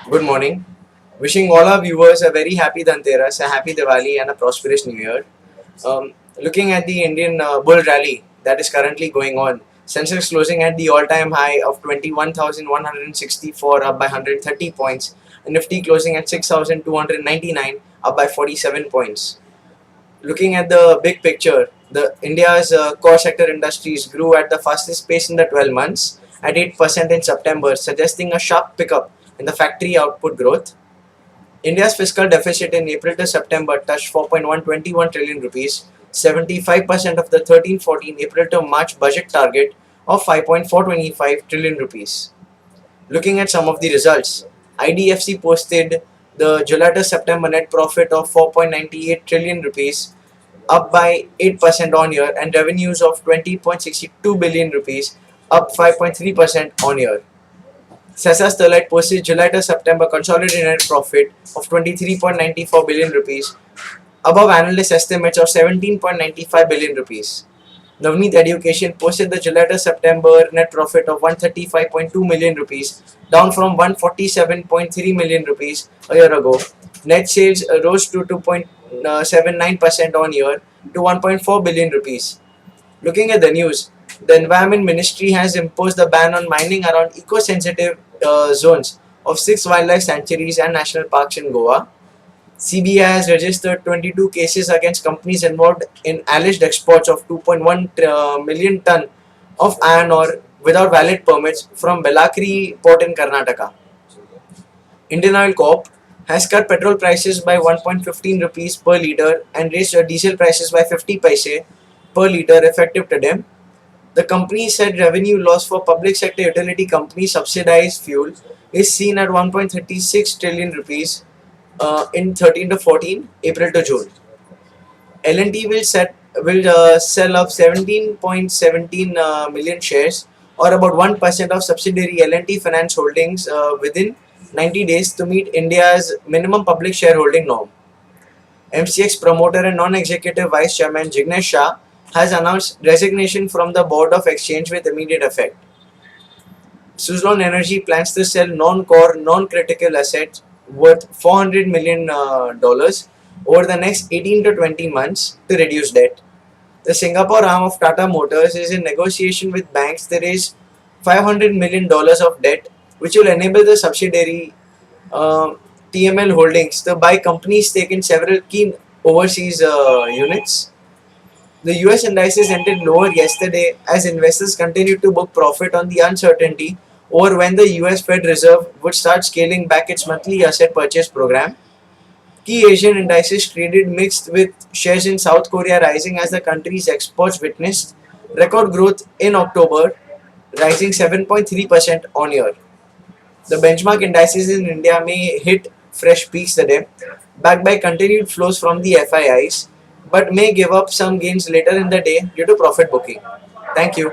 Good morning. Wishing all our viewers a very happy Dhanteras, a happy Diwali, and a prosperous New Year. Looking at the Indian bull rally that is currently going on, Sensex closing at the all-time high of 21,164, up by 130 points, and Nifty closing at 6,299, up by 47 points. Looking at the big picture, the India's core sector industries grew at the fastest pace in the 12 months at 8% in September, suggesting a sharp pickup in the factory output growth. India's fiscal deficit in April to September touched 4.121 trillion rupees, 75% of the 13-14 April to March budget target of 5.425 trillion rupees. Looking at some of the results, IDFC posted the July to September net profit of 4.98 trillion rupees, up by 8% on year, and revenues of 20.62 billion rupees, up 5.3% on year. Sesa Sterlite posted July to September consolidated net profit of 23.94 billion rupees, above analyst estimates of 17.95 billion rupees. Navneet Education posted the July to September net profit of 135.2 million rupees, down from 147.3 million rupees a year ago. Net sales rose to 2.79% on year to 1.4 billion rupees. Looking at the news, the Environment Ministry has imposed a ban on mining around eco-sensitive zones of 6 wildlife sanctuaries and national parks in Goa. CBI has registered 22 cases against companies involved in alleged exports of 2.1 million ton of iron ore without valid permits from Belakri port in Karnataka. Indian Oil Corp has cut petrol prices by 1.15 rupees per litre and raised diesel prices by 50 paise per litre effective today. The company said revenue loss for public sector utility companies subsidized fuel is seen at 1.36 trillion rupees in 13 to 14 April to June. L&T will sell off 17.17 million shares, or about 1% of subsidiary L&T Finance Holdings within 90 days to meet India's minimum public shareholding norm. MCX promoter and non-executive vice chairman Jignesh Shah has announced resignation from the board of exchange with immediate effect. Suzlon Energy plans to sell non-core, non-critical assets worth $400 million over the next 18 to 20 months to reduce debt. The Singapore arm of Tata Motors is in negotiation with banks to raise $500 million of debt, which will enable the subsidiary TML Holdings to buy companies stake in several key overseas units. The US indices ended lower yesterday as investors continued to book profit on the uncertainty over when the US Fed Reserve would start scaling back its monthly asset purchase program. Key Asian indices traded mixed, with shares in South Korea rising as the country's exports witnessed record growth in October, rising 7.3% on year. The benchmark indices in India may hit fresh peaks today, backed by continued flows from the FIIs, but may give up some gains later in the day due to profit booking. Thank you.